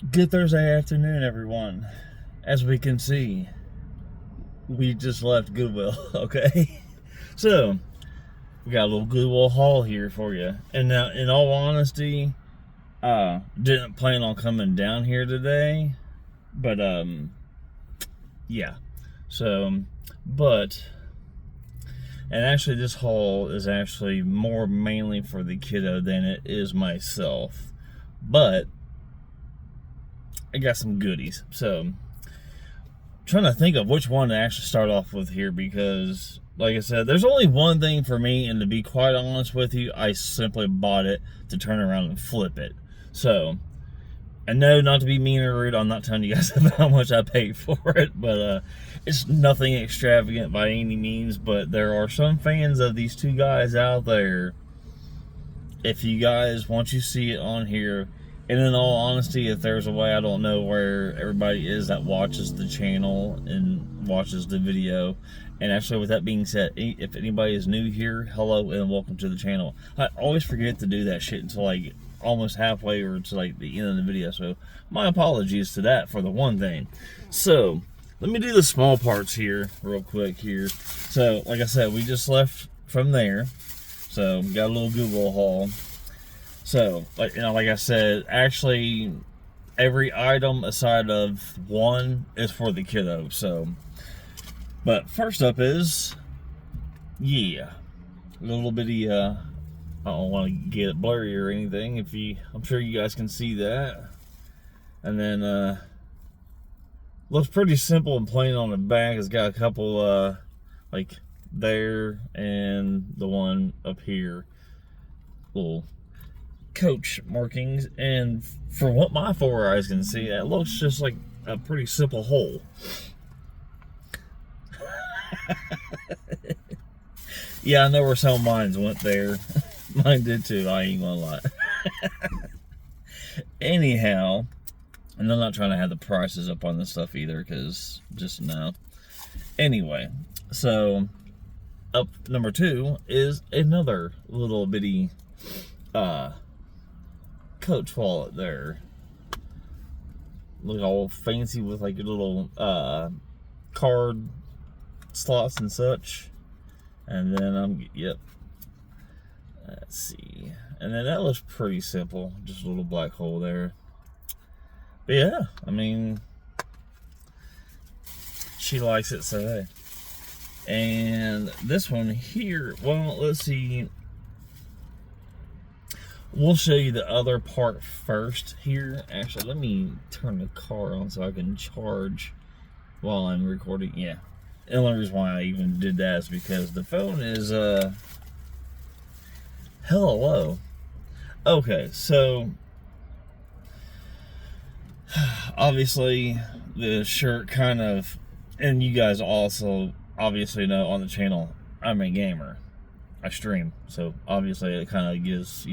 Good Thursday afternoon, everyone. As we can see, we just left Goodwill, okay? So, we got a little Goodwill haul here for you. And now, in all honesty, didn't plan on coming down here today, but, yeah. So, but, and actually this haul is actually more mainly for the kiddo than it is myself. But, I got some goodies. So, trying to think of which one to actually start off with here because, like I said, there's only one thing for me, and to be quite honest with you, I simply bought it to turn around and flip it. So, I know not to be mean or rude, I'm not telling you guys about how much I paid for it, but it's nothing extravagant by any means, but there are some fans of these two guys out there. If you guys, once you see it on here, and in all honesty, if there's a way, I don't know where everybody is that watches the channel and watches the video. And actually, with that being said, if anybody is new here, hello and welcome to the channel. I always forget to do that shit until like almost halfway or to like the end of the video. So my apologies to that for the one thing. So let me do the small parts here real quick here. So like I said, we just left from there. So got a little Goodwill haul. So, like I said, actually, every item aside of one is for the kiddo. So, but first up is, yeah, a little bitty. I don't want to get it blurry or anything. I'm sure you guys can see that. And then, looks pretty simple and plain on the back. It's got a couple, like there and the one up here, little coach markings, and from what my four eyes can see, it looks just like a pretty simple hole. Yeah, I know where some of mine went there. Mine did too, I ain't gonna lie. Anyhow, and I'm not trying to have the prices up on this stuff either, because just no. Anyway, so up number two is another little bitty coach wallet there. Look all fancy with like a little card slots and such. And then yep. Let's see. And then that looks pretty simple. Just a little black hole there. But yeah, I mean, she likes it, so hey. And this one here, well, let's see. We'll show you the other part first here. Actually, let me turn the car on so I can charge while I'm recording. Yeah. The only reason why I even did that is because the phone is hella low. Okay, so obviously the shirt kind of, and you guys also obviously know on the channel, I'm a gamer. I stream, so obviously it kind of gives,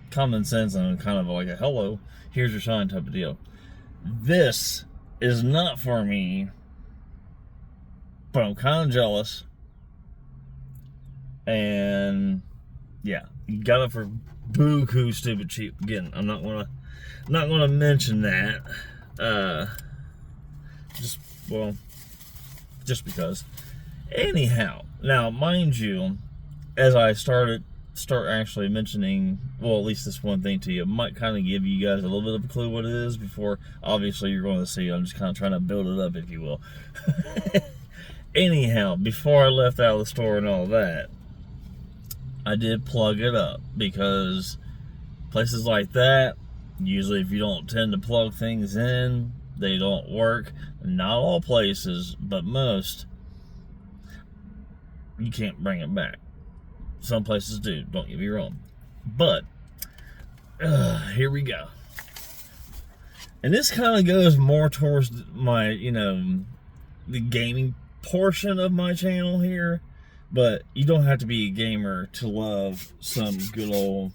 common sense and kind of like a hello, here's your sign type of deal. This is not for me, but I'm kind of jealous. And yeah, you got it for buku stupid cheap. Again, I'm not gonna mention that. Just because. Anyhow, now mind you, as I start actually mentioning, well, at least this one thing to you, might kind of give you guys a little bit of a clue what it is before obviously you're going to see. I'm just kind of trying to build it up, if you will. Anyhow, before I left out of the store and all that, I did plug it up, because places like that, usually if you don't tend to plug things in, they don't work. Not all places, but most, you can't bring it back. Some places do, don't get me wrong. But, here we go. And this kind of goes more towards my, the gaming portion of my channel here. But you don't have to be a gamer to love some good old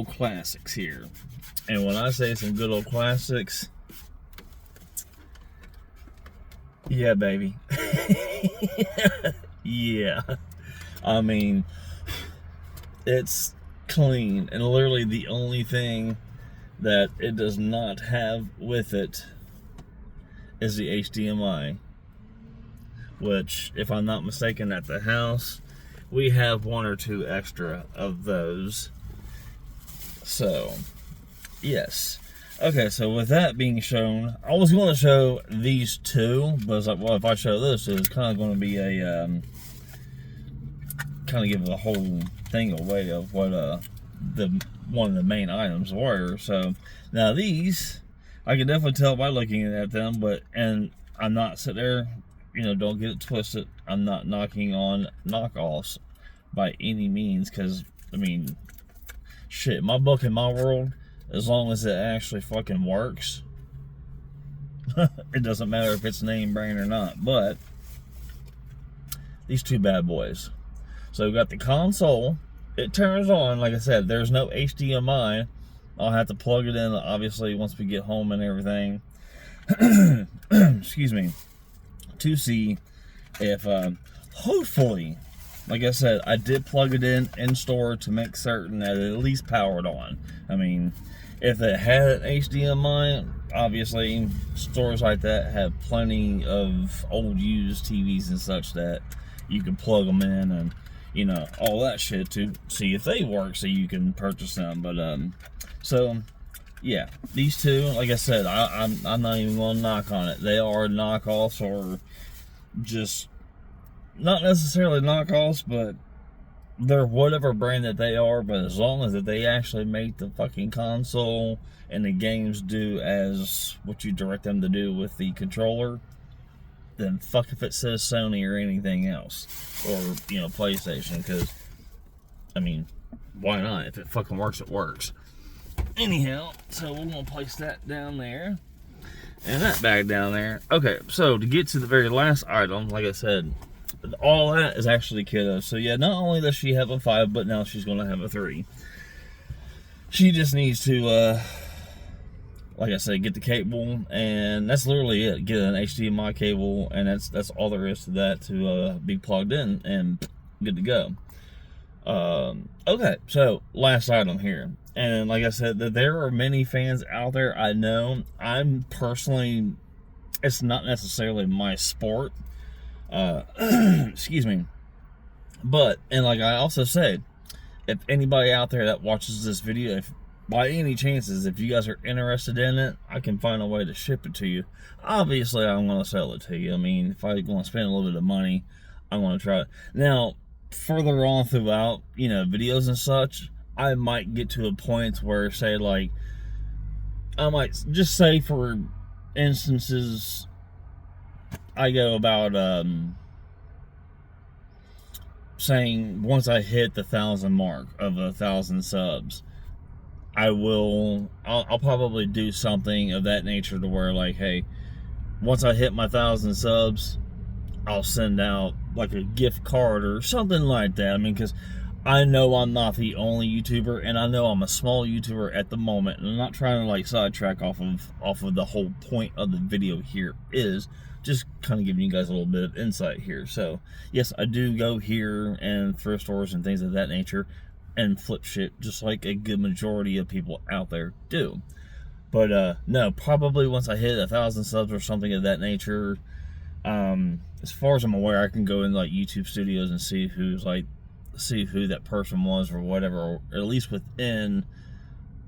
classics here. And when I say some good old classics, yeah, baby. Yeah. I mean, it's clean, and literally the only thing that it does not have with it is the HDMI, which, if I'm not mistaken, at the house we have 1 or 2 extra of those. So yes. Okay, so with that being shown, I was going to show these 2, but I was like, well, if I show this, it's kind of going to be a kind of give the whole thing away of what one of the main items were. So now these, I can definitely tell by looking at them, and I'm not sitting there, don't get it twisted, I'm not knocking on knockoffs by any means, because I mean, shit, my book in my world, as long as it actually fucking works, it doesn't matter if it's name brand or not. But these 2 bad boys. So we got the console. It turns on, like I said, there's no HDMI. I'll have to plug it in, obviously, once we get home and everything. Excuse me. To see if, hopefully, like I said, I did plug it in store to make certain that it at least powered on. I mean, if it had an HDMI, obviously, stores like that have plenty of old used TVs and such that you can plug them in and, all that shit to see if they work so you can purchase them. But, so, yeah, these 2, like I said, I'm not even going to knock on it. They are knockoffs, or just, not necessarily knockoffs, but they're whatever brand that they are. But as long as that they actually make the fucking console and the games do as what you direct them to do with the controller, then fuck if it says Sony or anything else, or PlayStation, because I mean, why not? If it fucking works, it works. Anyhow, so we're gonna place that down there and that bag down there. Okay, so to get to the very last item, like I said, all that is actually kiddo. So yeah, not only does she have a 5, but now she's gonna have a 3. She just needs to like I said, get the cable, and that's literally it. Get an HDMI cable, and that's all there is to that, to be plugged in and good to go. Okay, so last item here, and like I said, there are many fans out there. I know. I'm personally, it's not necessarily my sport. Excuse me. But, and like I also said, if anybody out there that watches this video, if by any chances, if you guys are interested in it, I can find a way to ship it to you. Obviously, I'm going to sell it to you. I mean, if I'm going to spend a little bit of money, I'm going to try it. Now, further on throughout, videos and such, I might get to a point where, say, like, I might just say, for instances, I go about, saying once I hit the 1,000 mark of 1,000 subs, I'll probably do something of that nature to where, like, hey, once I hit my 1,000 subs, I'll send out like a gift card or something like that. I mean, because I know I'm not the only YouTuber, and I know I'm a small YouTuber at the moment, and I'm not trying to like sidetrack off of the whole point of the video here, is just kind of giving you guys a little bit of insight here. So yes, I do go here and thrift stores and things of that nature and flip shit, just like a good majority of people out there do. But no, probably once I hit 1,000 subs or something of that nature, as far as I'm aware, I can go in like YouTube Studios and see who that person was or whatever, or at least within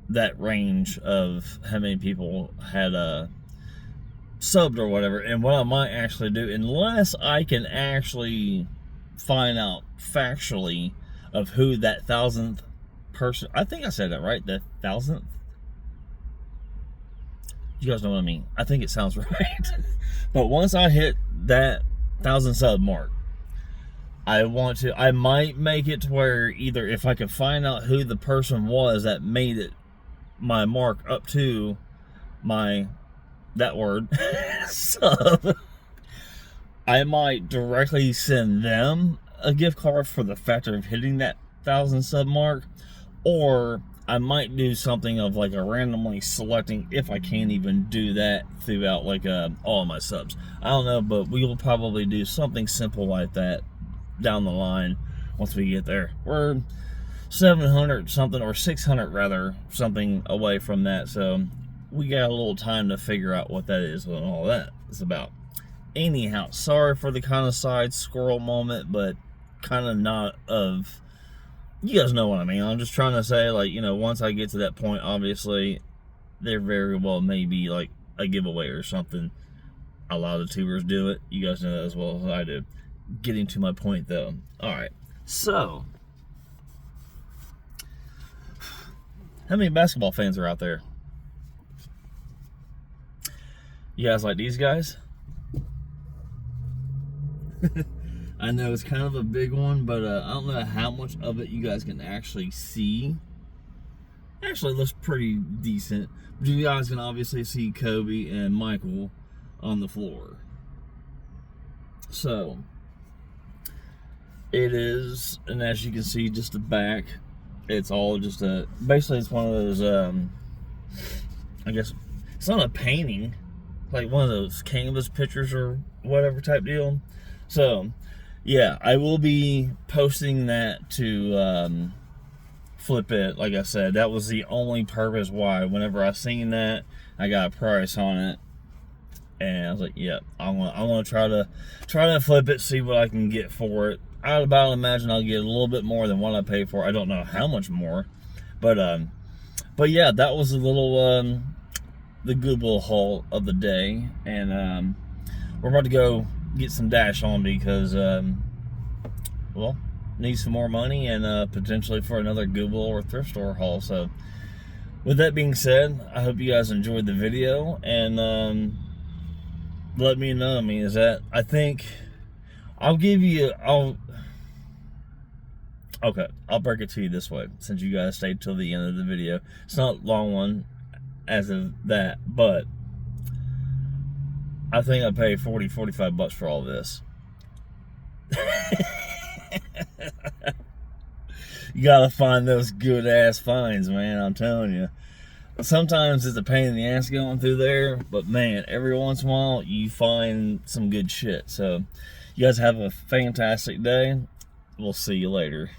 that range of how many people had subbed or whatever. And what I might actually do, unless I can actually find out factually of who that 1,000th person, I think I said that right, the 1,000th. You guys know what I mean. I think it sounds right. But once I hit that 1,000 sub mark, I might make it to where either if I can find out who the person was that made it my mark up to that word sub, I might directly send them a gift card for the factor of hitting that 1,000 sub mark, or I might do something of like a randomly selecting, if I can't even do that throughout like all of my subs. I don't know, but we will probably do something simple like that down the line once we get there. 700 something, or 600 rather, something away from that. So we got a little time to figure out what that is and all that is about. Anyhow, sorry for the kind of side squirrel moment, but kind of not of, you guys know what I mean. I'm just trying to say, like, you know, once I get to that point, obviously there very well may be like a giveaway or something. A lot of tubers do it. You guys know that as well as I do. Getting to my point though. All right, so how many basketball fans are out there? You guys like these guys? I know it's kind of a big one, but I don't know how much of it you guys can actually see. Actually, it looks pretty decent. But you guys can obviously see Kobe and Michael on the floor. So it is, and as you can see, just the back. It's all just a, basically it's one of those, I guess, it's not a painting, like one of those canvas pictures or whatever type deal. So, yeah, I will be posting that to flip it. Like I said, that was the only purpose why. Whenever I seen that, I got a price on it, and I was like, "Yeah, I want to try to flip it, see what I can get for it." I'd about imagine I'll get a little bit more than what I paid for. I don't know how much more, but yeah, that was a little the Goodwill haul of the day, and we're about to go get some dash on because well, need some more money, and potentially for another Goodwill or thrift store haul. So with that being said, I hope you guys enjoyed the video, and let me know. I mean, I think I'll give you, okay, I'll break it to you this way, since you guys stayed till the end of the video. It's not a long one as of that, but I think I paid $40-45 for all this. You gotta find those good ass finds, man, I'm telling you. Sometimes it's a pain in the ass going through there, but man, every once in a while you find some good shit. So you guys have a fantastic day. We'll see you later.